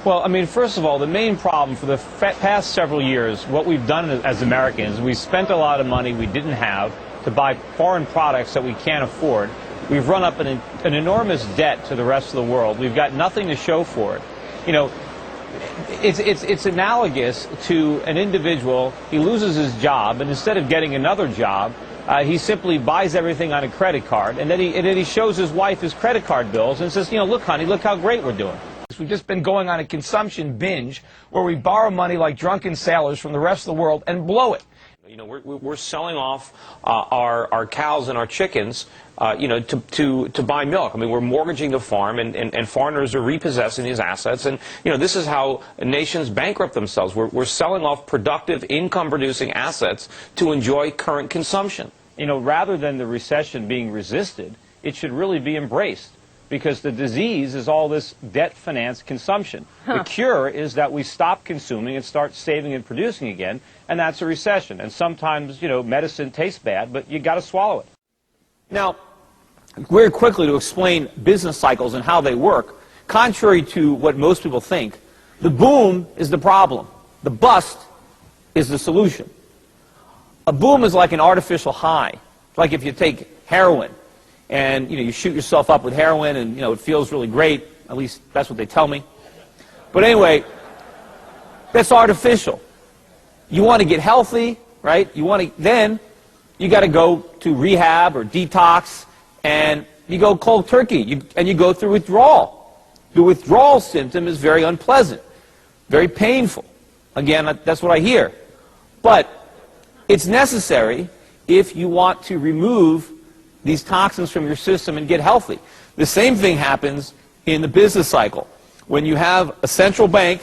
Well, I mean, first of all, the main problem for the past several years, what we've done as Americans, we spent a lot of money we didn't have to buy foreign products that we can't afford. We've run up an enormous debt to the rest of the world. We've got nothing to show for it. You know, it's analogous to an individual. He loses his job, and instead of getting another job, he simply buys everything on a credit card, and then he shows his wife his credit card bills and says, you know, look, honey, look how great we're doing. We've just been going on a consumption binge where we borrow money like drunken sailors from the rest of the world and blow it. You know, we're selling off our cows and our chickens, you know, to buy milk. I mean, we're mortgaging the farm, and foreigners are repossessing these assets. And, you know, this is how nations bankrupt themselves. We're selling off productive, income-producing assets to enjoy current consumption. You know, rather than the recession being resisted, it should really be embraced. Because the disease is all this debt-financed consumption. The cure is that we stop consuming and start saving and producing again, and that's a recession. And sometimes, you know, medicine tastes bad, but you got to swallow it. Now, very quickly to explain business cycles and how they work, contrary to what most people think, the boom is the problem. The bust is the solution. A boom is like an artificial high. Like if you take heroin, and, you know, you shoot yourself up with heroin and, you know, it feels really great. At least that's what they tell me. But anyway, that's artificial. You want to get healthy, right? Then you got to go to rehab or detox, and you go cold turkey, and you go through withdrawal. The withdrawal symptom is very unpleasant, very painful. Again, that's what I hear. But it's necessary if you want to remove these toxins from your system and get healthy. The same thing happens in the business cycle. When you have a central bank,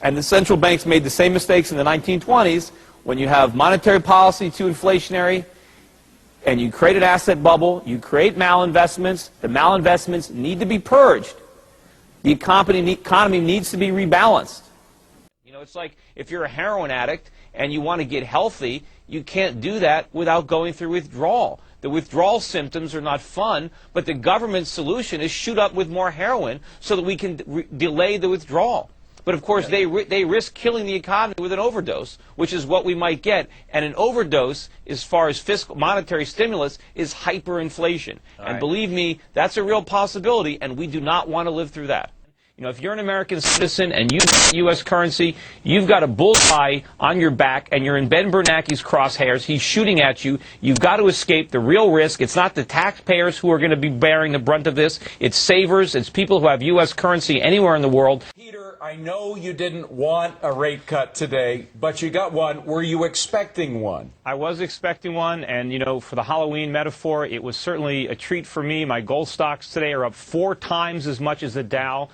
and the central banks made the same mistakes in the 1920s, when you have monetary policy too inflationary, and you create an asset bubble, you create malinvestments, the malinvestments need to be purged. The economy needs to be rebalanced. You know, it's like if you're a heroin addict and you want to get healthy, you can't do that without going through withdrawal. The withdrawal symptoms are not fun, but the government's solution is shoot up with more heroin so that we can delay the withdrawal. But of course, they risk killing the economy with an overdose, which is what we might get. And an overdose, as far as fiscal monetary stimulus, is hyperinflation. And believe me, that's a real possibility, and we do not want to live through that. You know, if you're an American citizen and you use U.S. currency, you've got a bullseye on your back, and you're in Ben Bernanke's crosshairs. He's shooting at you. You've got to escape the real risk. It's not the taxpayers who are going to be bearing the brunt of this. It's savers. It's people who have U.S. currency anywhere in the world. Peter, I know you didn't want a rate cut today, but you got one. Were you expecting one? I was expecting one, and, you know, for the Halloween metaphor, it was certainly a treat for me. My gold stocks today are up 4 times as much as the Dow.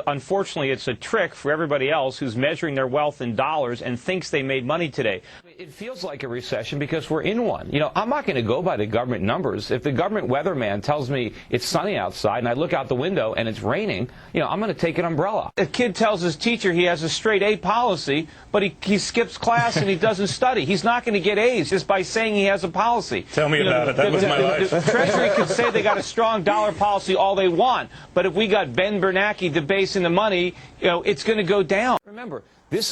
Unfortunately, it's a trick for everybody else who's measuring their wealth in dollars and thinks they made money today. It feels like a recession because we're in one. You know, I'm not going to go by the government numbers. If the government weatherman tells me it's sunny outside and I look out the window and it's raining, you know, I'm going to take an umbrella. A kid tells his teacher he has a straight A policy, but he skips class and he doesn't study. He's not going to get A's just by saying he has a policy. Tell me about it. That was my life. The Treasury could say they got a strong dollar policy all they want, but if we got Ben Bernanke debasing the money, you know, it's going to go down. Remember, this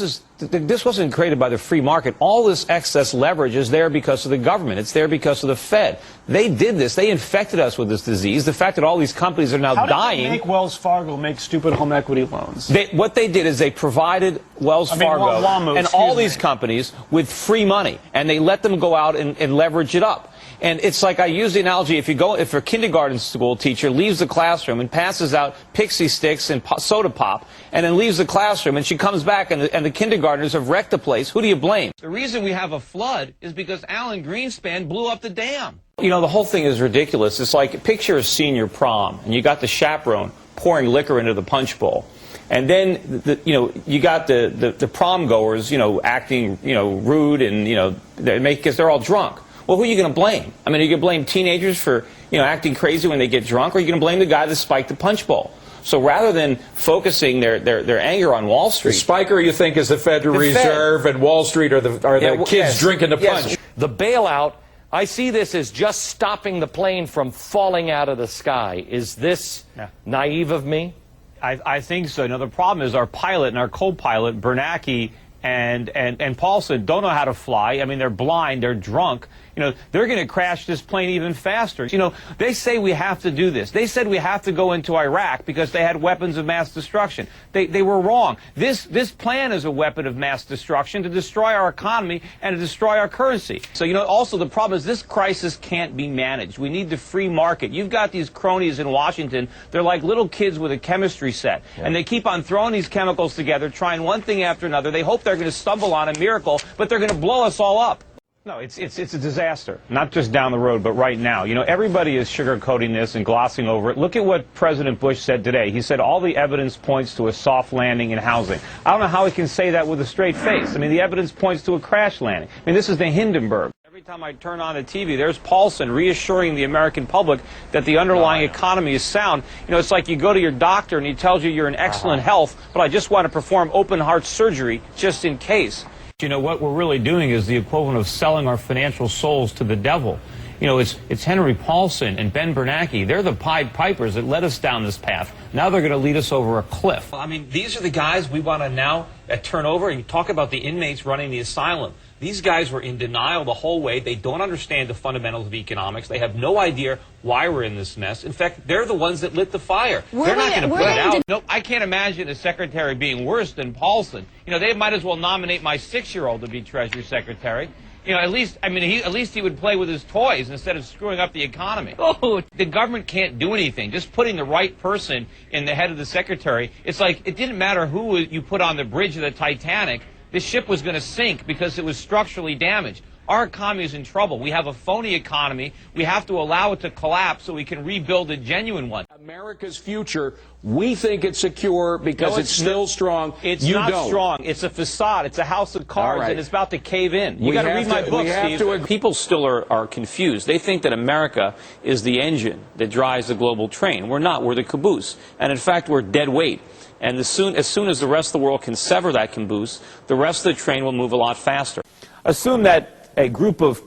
wasn't created by the free market. All this excess leverage is there because of the government. It's there because of the Fed. They did this. They infected us with this disease. The fact that all these companies are now dying. How did they make Wells Fargo make stupid home equity loans? What they did is they provided Wells Fargo and all these companies with free money, and they let them go out and leverage it up. And it's like I use the analogy, if a kindergarten school teacher leaves the classroom and passes out pixie sticks and soda pop, and then leaves the classroom, and she comes back and the kindergartners have wrecked the place, who do you blame? The reason we have a flood is because Alan Greenspan blew up the dam. You know, the whole thing is ridiculous. It's like, picture a senior prom, and you got the chaperone pouring liquor into the punch bowl. And then, you got the prom goers, acting, rude and, because they're all drunk. Well, who are you going to blame? I mean, are you going to blame teenagers for, acting crazy when they get drunk, or are you going to blame the guy that spiked the punch bowl? So rather than focusing their anger on Wall Street... The spiker, you think, is the Federal Reserve, and Wall Street are the kids drinking the punch. The bailout, I see this as just stopping the plane from falling out of the sky. Is this naive of me? I think so. Now, the problem is our pilot and our co-pilot, Bernanke and Paulson, don't know how to fly. I mean, they're blind, they're drunk. You know, they're going to crash this plane even faster. You know, they say we have to do this. They said we have to go into Iraq because they had weapons of mass destruction. They were wrong. This plan is a weapon of mass destruction to destroy our economy and to destroy our currency. So, you know, also the problem is this crisis can't be managed. We need the free market. You've got these cronies in Washington. They're like little kids with a chemistry set. Yeah. And they keep on throwing these chemicals together, trying one thing after another. They hope they're going to stumble on a miracle, but they're going to blow us all up. No, it's a disaster, not just down the road, but right now. You know, everybody is sugarcoating this and glossing over it. Look at what President Bush said today. He said all the evidence points to a soft landing in housing. I don't know how he can say that with a straight face. I mean, the evidence points to a crash landing. I mean, this is the Hindenburg. Every time I turn on the TV, there's Paulson reassuring the American public that the underlying economy is sound. You know, it's like you go to your doctor and he tells you you're in excellent health, but I just want to perform open heart surgery just in case. You know, what we're really doing is the equivalent of selling our financial souls to the devil. You know, it's Henry Paulson and Ben Bernanke. They're the Pied Pipers that led us down this path. Now they're going to lead us over a cliff. I mean, these are the guys we want to now turn over. You talk about the inmates running the asylum. These guys were in denial the whole way. They don't understand the fundamentals of economics. They have no idea why we're in this mess. In fact, they're the ones that lit the fire. They're not going to put it out. No, I can't imagine a secretary being worse than Paulson. You know, they might as well nominate my 6-year-old to be Treasury Secretary. You know, at least he would play with his toys instead of screwing up the economy. Oh, the government can't do anything. Just putting the right person in the head of the secretary, it's like it didn't matter who you put on the bridge of the Titanic. The ship was going to sink because it was structurally damaged. Our economy is in trouble. We have a phony economy. We have to allow it to collapse so we can rebuild a genuine one. America's future, we think it's secure because it's still strong. It's not strong. It's a facade. It's a house of cards, and it's about to cave in. You got to read my book, Steve. People still are confused. They think that America is the engine that drives the global train. We're not. We're the caboose. And in fact, we're dead weight. And as soon as the rest of the world can sever that caboose, the rest of the train will move a lot faster. Assume that a group of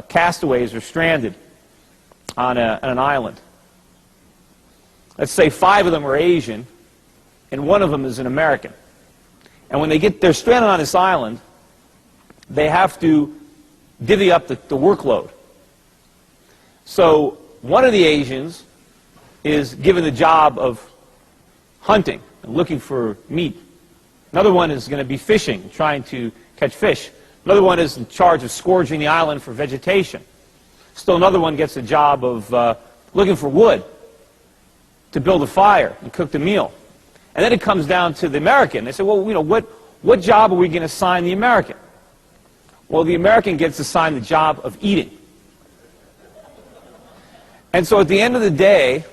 castaways are stranded on an island. Let's say 5 of them are Asian, and 1 of them is an American. And when they're stranded on this island, they have to divvy up the workload. So one of the Asians is given the job of hunting and looking for meat. Another one is going to be fishing, trying to catch fish. Another one is in charge of scourging the island for vegetation. Still another one gets the job of looking for wood to build a fire and cook the meal. And then it comes down to the American. They say, well, you know, what job are we going to assign the American? Well, the American gets assigned the job of eating. And so at the end of the day,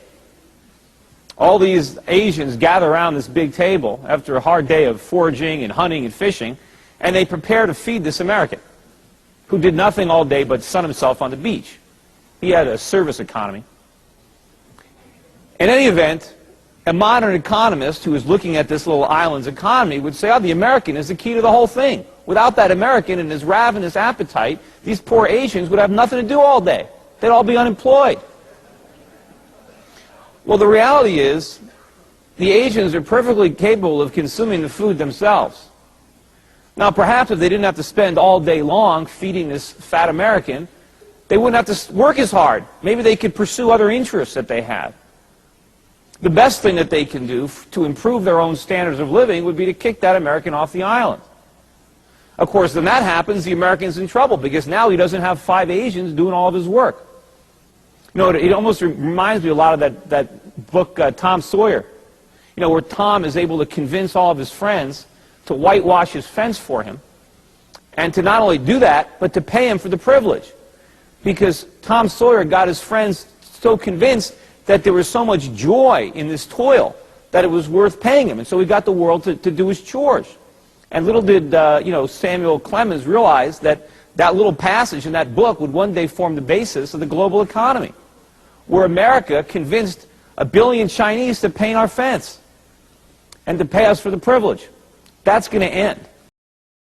all these Asians gather around this big table after a hard day of foraging and hunting and fishing, and they prepare to feed this American, who did nothing all day but sun himself on the beach. He had a service economy. In any event, a modern economist who is looking at this little island's economy would say, oh, the American is the key to the whole thing. Without that American and his ravenous appetite, these poor Asians would have nothing to do all day. They'd all be unemployed. Well, the reality is, the Asians are perfectly capable of consuming the food themselves. Now, perhaps if they didn't have to spend all day long feeding this fat American, they wouldn't have to work as hard. Maybe they could pursue other interests that they have. The best thing that they can do to improve their own standards of living would be to kick that American off the island. Of course, when that happens, the American's in trouble, because now he doesn't have 5 Asians doing all of his work. You know, it almost reminds me a lot of that book, Tom Sawyer, you know, where Tom is able to convince all of his friends to whitewash his fence for him, and to not only do that, but to pay him for the privilege. Because Tom Sawyer got his friends so convinced that there was so much joy in this toil that it was worth paying him. And so he got the world to do his chores. And little did you know, Samuel Clemens realize that that little passage in that book would one day form the basis of the global economy, where America convinced 1 billion Chinese to paint our fence and to pay us for the privilege. That's going to end.